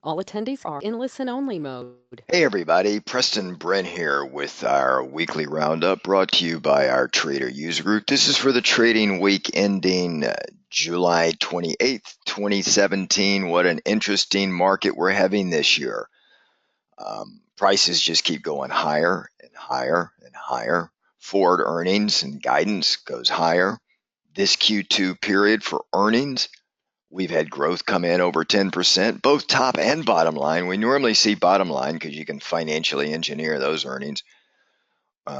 All attendees are in listen-only mode. Hey everybody, Preston Brent here with our weekly roundup brought to you by our Trader User Group. This is for the trading week ending July 28th, 2017. What an interesting market we're having this year. Prices just keep going higher and higher and higher. Forward earnings and guidance goes higher. This Q2 period for earnings, we've had growth come in over 10%, both top and bottom line. We normally see bottom line because you can financially engineer those earnings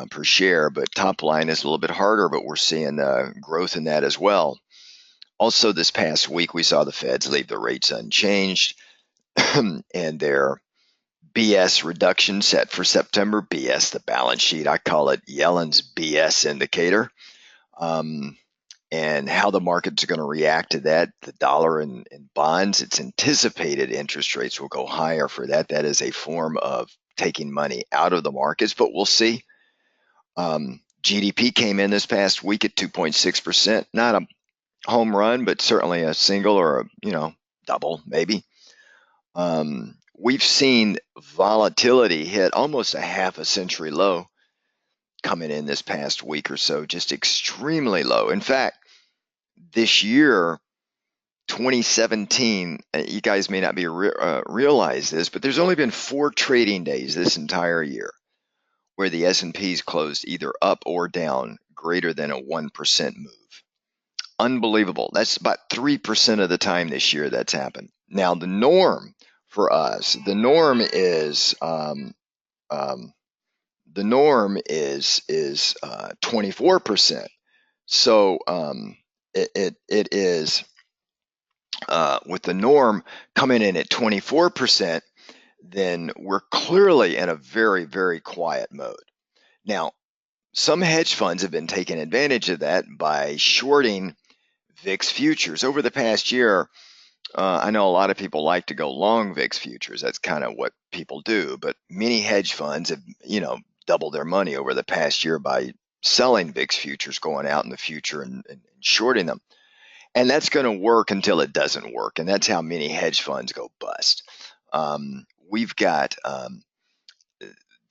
per share, but top line is a little bit harder, but we're seeing growth in that as well. Also, this past week, we saw the Feds leave the rates unchanged and their BS reduction set for September. BS, the balance sheet. I call it Yellen's BS indicator. And how the market's going to react to that, the dollar and bonds, it's anticipated interest rates will go higher for that. That is a form of taking money out of the markets, but we'll see. GDP came in this past week at 2.6%. Not a home run, but certainly a single or a double maybe. We've seen volatility hit almost a half a century low coming in this past week or so, just extremely low. In fact, this year, 2017, you guys may not be realize this, but there's only been 4 trading days this entire year where the S&P's closed either up or down greater than a 1% move. Unbelievable. That's about 3% of the time this year that's happened. Now, the norm for us, the norm is 24%. So it is with the norm coming in at 24%, then we're clearly in a very, very quiet mode. Now, some hedge funds have been taking advantage of that by shorting VIX futures. Over the past year, I know a lot of people like to go long VIX futures. That's kind of what people do. But many hedge funds have, doubled their money over the past year by selling VIX futures, going out in the future and shorting them. And that's going to work until it doesn't work. And that's how many hedge funds go bust. We've got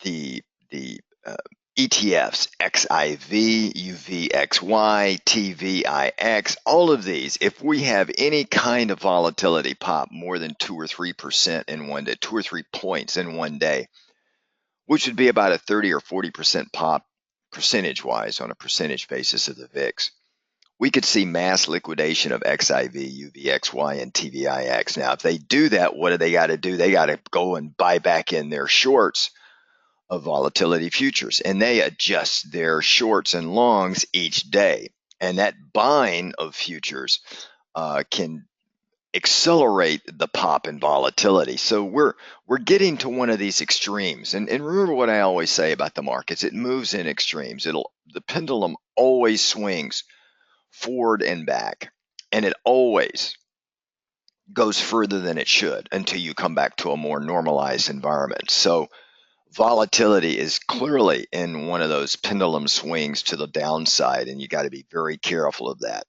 the ETFs, XIV, UVXY, TVIX, all of these. If we have any kind of volatility pop more than 2 or 3% in one day, 2 or 3 points in one day, which would be about a 30 or 40% pop percentage-wise on a percentage basis of the VIX, we could see mass liquidation of XIV, UVXY, and TVIX. Now, if they do that, what do they got to do? They got to go and buy back in their shorts of volatility futures, and they adjust their shorts and longs each day. And that buying of futures can accelerate the pop in volatility. So we're getting to one of these extremes. And remember what I always say about the markets: it moves in extremes. The pendulum always swings forward and back, and it always goes further than it should until you come back to a more normalized environment. So volatility is clearly in one of those pendulum swings to the downside, and you got to be very careful of that.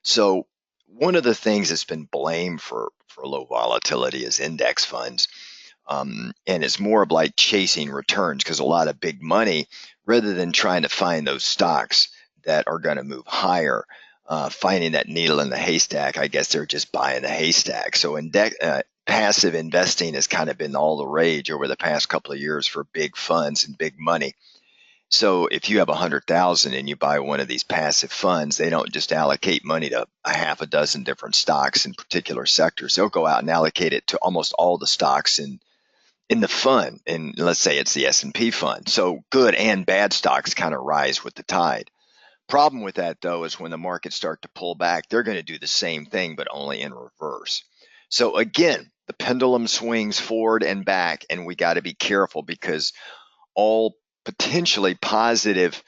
So one of the things that's been blamed for low volatility is index funds. And it's more of like chasing returns, because a lot of big money, rather than trying to find those stocks that are going to move higher, finding that needle in the haystack, I guess they're just buying the haystack. So passive investing has kind of been all the rage over the past couple of years for big funds and big money. So if you have 100,000 and you buy one of these passive funds, they don't just allocate money to a half a dozen different stocks in particular sectors. They'll go out and allocate it to almost all the stocks in the fund. And let's say it's the S&P fund. So good and bad stocks kind of rise with the tide. Problem with that, though, is when the markets start to pull back, they're going to do the same thing, but only in reverse. So again, the pendulum swings forward and back, and we got to be careful, because all potentially positive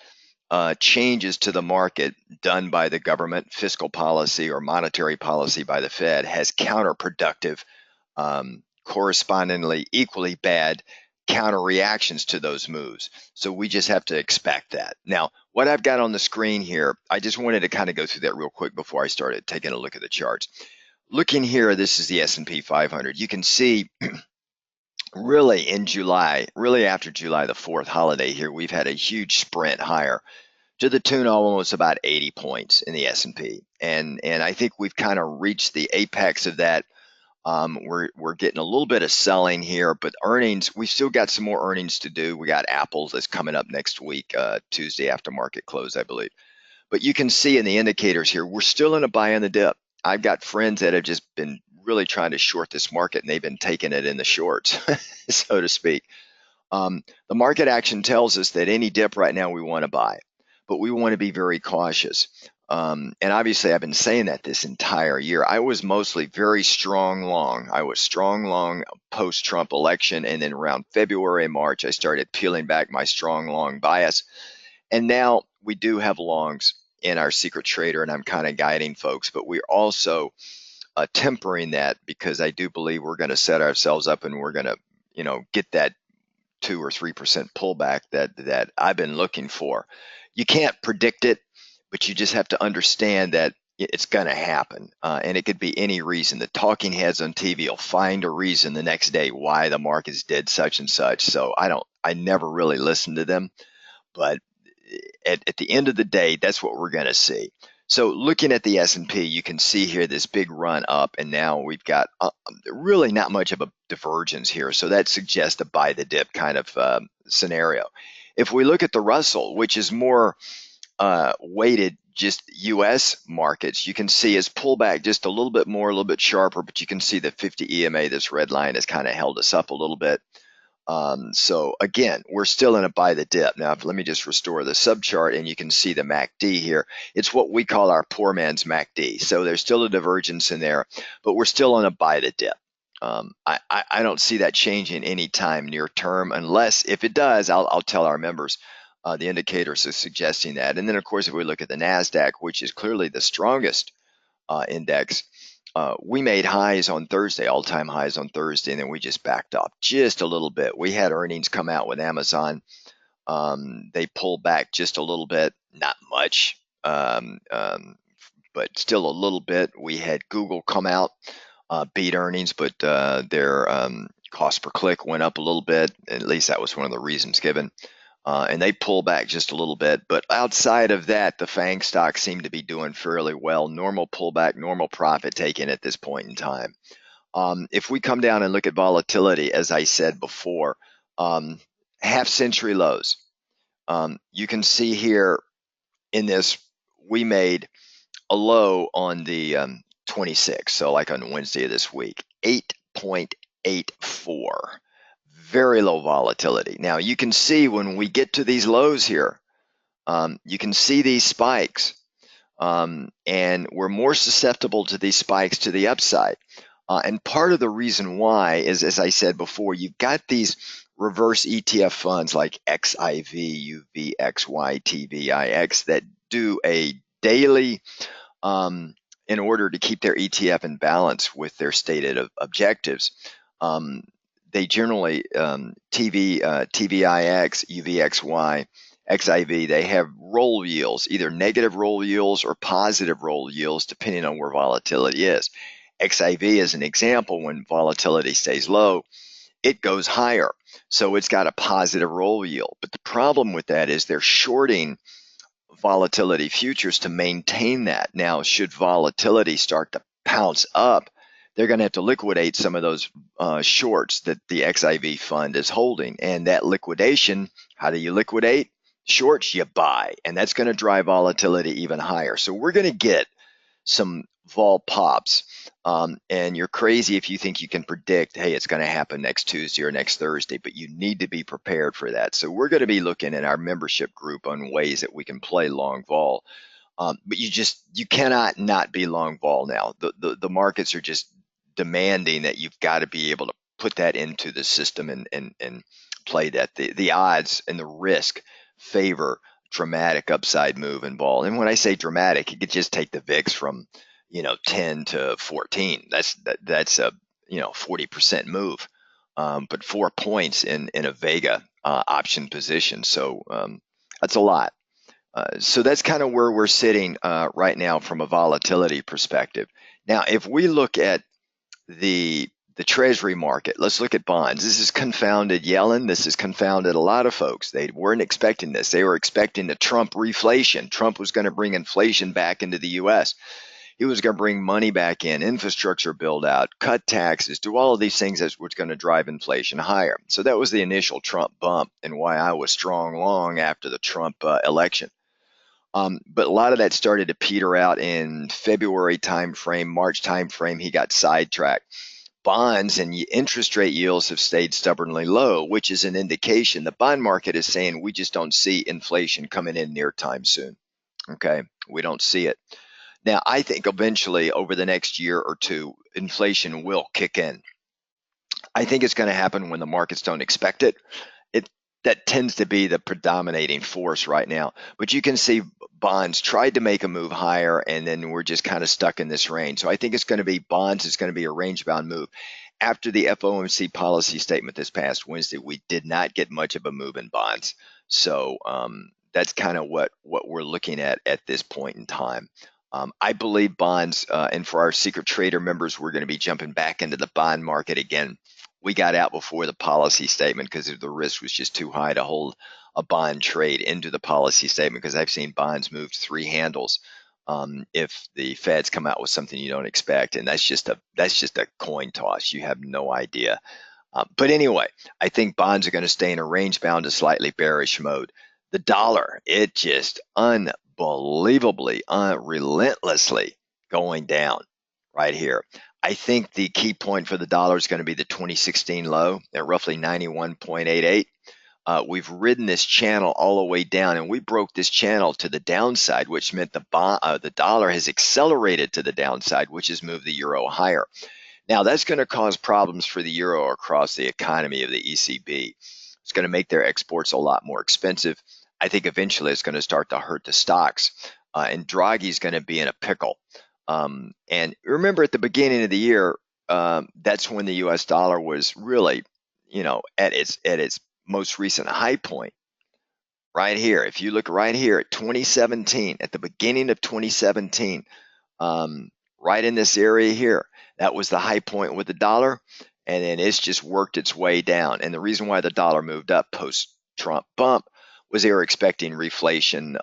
changes to the market done by the government, fiscal policy or monetary policy by the Fed, has counterproductive, correspondingly equally bad counter reactions to those moves. So we just have to expect that. Now, what I've got on the screen here, I just wanted to kind of go through that real quick before I started taking a look at the charts. looking here, this is the S&P 500. You can see really in July, really after July the 4th holiday here, we've had a huge sprint higher to the tune of almost about 80 points in the S&P. And I think we've kind of reached the apex of that. We're getting a little bit of selling here, but earnings, we've still got some more earnings to do. We got Apple that's coming up next week, Tuesday after market close, I believe. But you can see in the indicators here, we're still in a buy on the dip. I've got friends that have just been really trying to short this market, and they've been taking it in the shorts, so to speak. The market action tells us that any dip right now we want to buy, but we want to be very cautious. And obviously, I've been saying that this entire year. I was mostly very strong long. I was strong long post-Trump election, and then around February and March, I started peeling back my strong long bias. And now we do have longs in our secret trader, and I'm kind of guiding folks, but we're also tempering that because I do believe we're going to set ourselves up and we're going to, get that 2 or 3% pullback that I've been looking for. You can't predict it, but you just have to understand that it's going to happen, and it could be any reason. The talking heads on TV will find a reason the next day why the markets did such and such. So I never really listen to them, but at the end of the day, that's what we're going to see. So looking at the S&P, you can see here this big run up, and now we've got really not much of a divergence here. So that suggests a buy the dip kind of scenario. If we look at the Russell, which is more weighted just U.S. markets, you can see it's pulled back just a little bit more, a little bit sharper, but you can see the 50 EMA, this red line, has kind of held us up a little bit. So again, we're still in a buy the dip. Now, let me just restore the subchart, and you can see the MACD here. It's what we call our poor man's MACD. So there's still a divergence in there, but we're still on a buy the dip. I don't see that changing anytime near term, unless if it does, I'll tell our members. The indicators are suggesting that. And then, of course, if we look at the Nasdaq, which is clearly the strongest index, we made highs on Thursday, all-time highs on Thursday, and then we just backed up just a little bit. We had earnings come out with Amazon. They pulled back just a little bit, not much, but still a little bit. We had Google come out, beat earnings, but their cost per click went up a little bit. At least that was one of the reasons given. And they pull back just a little bit. But outside of that, the FANG stocks seem to be doing fairly well. Normal pullback, normal profit taking at this point in time. If we come down and look at volatility, as I said before, half-century lows. You can see here in this, we made a low on the 26th, so like on Wednesday of this week, 8.84. Very low volatility. Now you can see when we get to these lows here, you can see these spikes, and we're more susceptible to these spikes to the upside. And part of the reason why is, as I said before, you've got these reverse ETF funds like XIV, UVXY, TVIX that do a daily, in order to keep their ETF in balance with their stated objectives. They generally, TVIX, UVXY, XIV, they have roll yields, either negative roll yields or positive roll yields, depending on where volatility is. XIV is an example. When volatility stays low, it goes higher. So it's got a positive roll yield. But the problem with that is they're shorting volatility futures to maintain that. Now, should volatility start to pounce up, they're going to have to liquidate some of those shorts that the XIV fund is holding. And that liquidation, how do you liquidate shorts? You buy. And that's going to drive volatility even higher. So we're going to get some vol pops. And you're crazy if you think you can predict, hey, it's going to happen next Tuesday or next Thursday, but you need to be prepared for that. So we're going to be looking in our membership group on ways that we can play long vol. But you cannot not be long vol now. The markets are just demanding that you've got to be able to put that into the system and play that. The odds and the risk favor dramatic upside move in vol. And when I say dramatic, you could just take the VIX from 10 to 14. That's a 40% move, but 4 points in a Vega option position. So that's a lot. So that's kind of where we're sitting right now from a volatility perspective. Now, if we look at the Treasury market, let's look at bonds. This has confounded Yellen. This has confounded a lot of folks. They weren't expecting this. They were expecting the Trump reflation. Trump was going to bring inflation back into the U.S. He was going to bring money back in, infrastructure build out, cut taxes, do all of these things that was going to drive inflation higher. So that was the initial Trump bump and why I was strong long after the Trump election. But a lot of that started to peter out in February timeframe, March timeframe. He got sidetracked. Bonds and interest rate yields have stayed stubbornly low, which is an indication the bond market is saying we just don't see inflation coming in near time soon. Okay, we don't see it. Now, I think eventually over the next year or two, inflation will kick in. I think it's going to happen when the markets don't expect it. It that tends to be the predominating force right now. But you can see bonds tried to make a move higher, and then we're just kind of stuck in this range. So I think it's going to be bonds. It's going to be a range-bound move. After the FOMC policy statement this past Wednesday, we did not get much of a move in bonds. So that's kind of what we're looking at this point in time. I believe bonds, and for our secret trader members, we're going to be jumping back into the bond market again. We got out before the policy statement because the risk was just too high to hold a bond trade into the policy statement, because I've seen bonds move 3 handles if the Feds come out with something you don't expect, and that's just a coin toss. You have no idea. But anyway, I think bonds are going to stay in a range bound to slightly bearish mode. The dollar, it just unbelievably, relentlessly going down right here. I think the key point for the dollar is going to be the 2016 low at roughly 91.88. We've ridden this channel all the way down, and we broke this channel to the downside, which meant the dollar has accelerated to the downside, which has moved the euro higher. Now, that's going to cause problems for the euro across the economy of the ECB. It's going to make their exports a lot more expensive. I think eventually it's going to start to hurt the stocks, and Draghi's going to be in a pickle. And remember, at the beginning of the year, that's when the U.S. dollar was really, at its most recent high point. Right here, if you look right here at 2017, at the beginning of 2017, right in this area here, that was the high point with the dollar, and then it's just worked its way down. And the reason why the dollar moved up post-Trump bump was they were expecting reflation,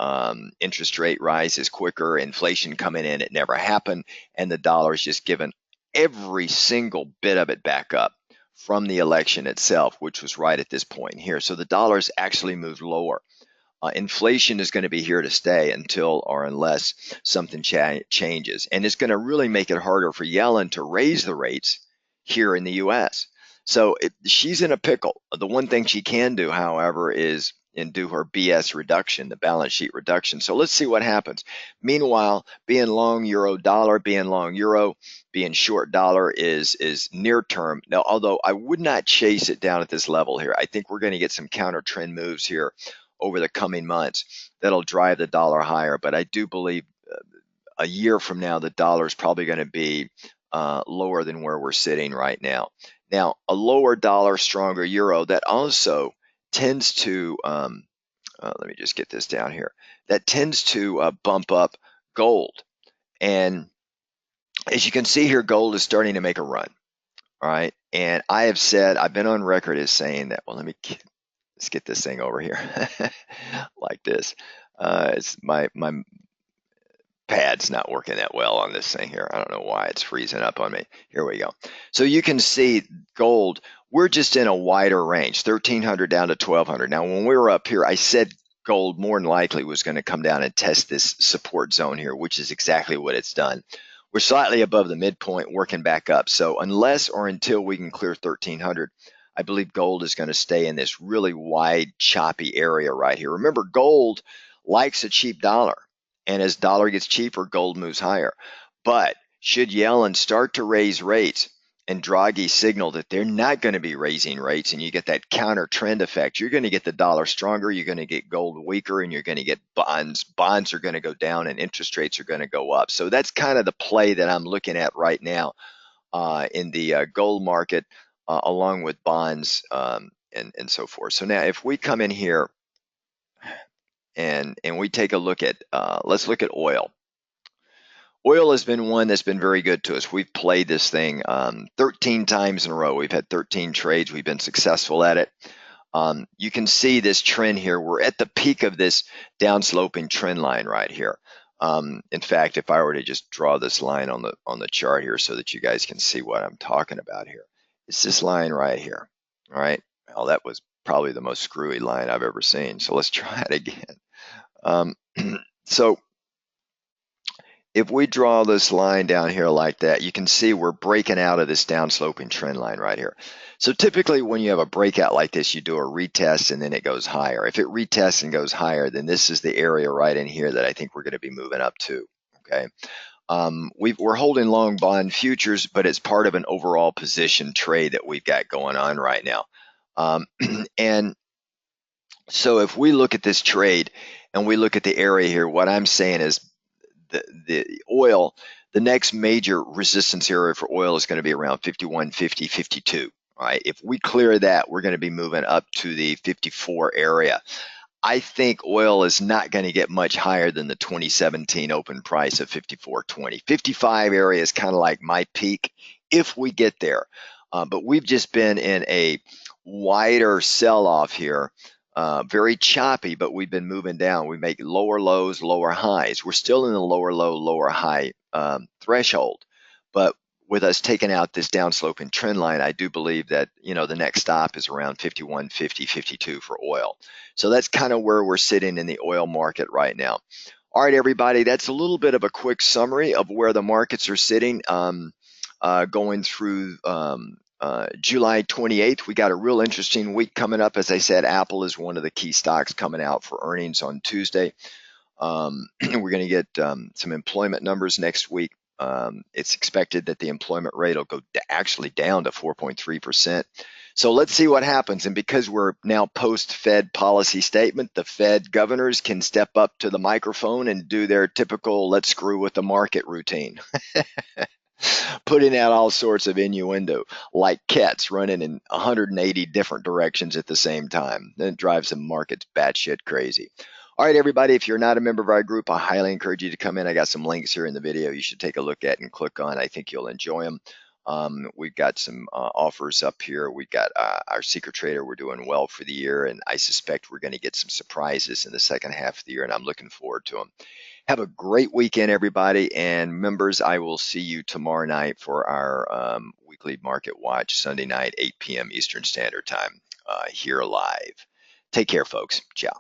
interest rate rises quicker, inflation coming in. It never happened, and the dollar's just given every single bit of it back up from the election itself, which was right at this point here. So the dollar's actually moved lower. Inflation is going to be here to stay until or unless something changes. And it's going to really make it harder for Yellen to raise the rates here in the U.S. So she's in a pickle. The one thing she can do, however, is do her BS reduction, the balance sheet reduction. So let's see what happens. Meanwhile, being long euro dollar, being long euro, being short dollar is near term. Now, although I would not chase it down at this level here, I think we're going to get some counter trend moves here over the coming months that'll drive the dollar higher. But I do believe a year from now, the dollar is probably going to be lower than where we're sitting right now. Now, a lower dollar, stronger euro, that also tends to, let me just get this down here, that tends to bump up gold. And as you can see here, gold is starting to make a run. All right. And I have said, I've been on record as saying that, well, let's get this thing over here like this. It's my pad's not working that well on this thing here. I don't know why it's freezing up on me. Here we go. So you can see gold, we're just in a wider range, 1,300 down to 1,200. Now, when we were up here, I said gold more than likely was going to come down and test this support zone here, which is exactly what it's done. We're slightly above the midpoint, working back up. So unless or until we can clear 1,300, I believe gold is going to stay in this really wide, choppy area right here. Remember, gold likes a cheap dollar. And as dollar gets cheaper, gold moves higher. But should Yellen start to raise rates and Draghi signal that they're not going to be raising rates, and you get that counter trend effect, you're going to get the dollar stronger, you're going to get gold weaker, and you're going to get bonds. Bonds are going to go down and interest rates are going to go up. So that's kind of the play that I'm looking at right now in the gold market, along with bonds and so forth. So now if we come in here and we take a look at, let's look at oil. Oil has been one that's been very good to us. We've played this thing 13 times in a row. We've had 13 trades. We've been successful at it. You can see this trend here. We're at the peak of this downsloping trend line right here. In fact, if I were to just draw this line on the chart here so that you guys can see what I'm talking about here, it's this line right here. All right. Well, that was probably the most screwy line I've ever seen. So let's try it again. So if we draw this line down here like that, you can see we're breaking out of this downsloping trend line right here. So typically when you have a breakout like this, you do a retest and then it goes higher. If it retests and goes higher, then this is the area right in here that I think we're going to be moving up to. Okay. We're holding long bond futures, but it's part of an overall position trade that we've got going on right now. And so if we look at this trade and we look at the area here, what I'm saying is the oil, the next major resistance area for oil is going to be around 51.50, 52. All right. If we clear that, we're going to be moving up to the 54 area. I think oil is not going to get much higher than the 2017 open price of 54.20. 55 area is kind of like my peak if we get there. But we've just been in a wider sell-off here. Very choppy, but we've been moving down. We make lower lows, lower highs. We're still in the lower low, lower high threshold. But with us taking out this downsloping trend line, I do believe that, the next stop is around 51.50, 52 for oil. So that's kind of where we're sitting in the oil market right now. All right, everybody, that's a little bit of a quick summary of where the markets are sitting going through July 28th. We got a real interesting week coming up. As I said, Apple is one of the key stocks coming out for earnings on Tuesday. We're going to get some employment numbers next week. It's expected that the employment rate will go actually down to 4.3%. So let's see what happens. And because we're now post-Fed policy statement, the Fed governors can step up to the microphone and do their typical let's screw with the market routine. Putting out all sorts of innuendo, like cats running in 180 different directions at the same time. Then it drives the markets batshit crazy. All right, everybody, if you're not a member of our group, I highly encourage you to come in. I got some links here in the video you should take a look at and click on. I think you'll enjoy them. We've got some offers up here. We've got our secret trader. We're doing well for the year, and I suspect we're going to get some surprises in the second half of the year, and I'm looking forward to them. Have a great weekend, everybody. And members, I will see you tomorrow night for our weekly market watch, Sunday night, 8 p.m. Eastern Standard Time, here live. Take care, folks. Ciao.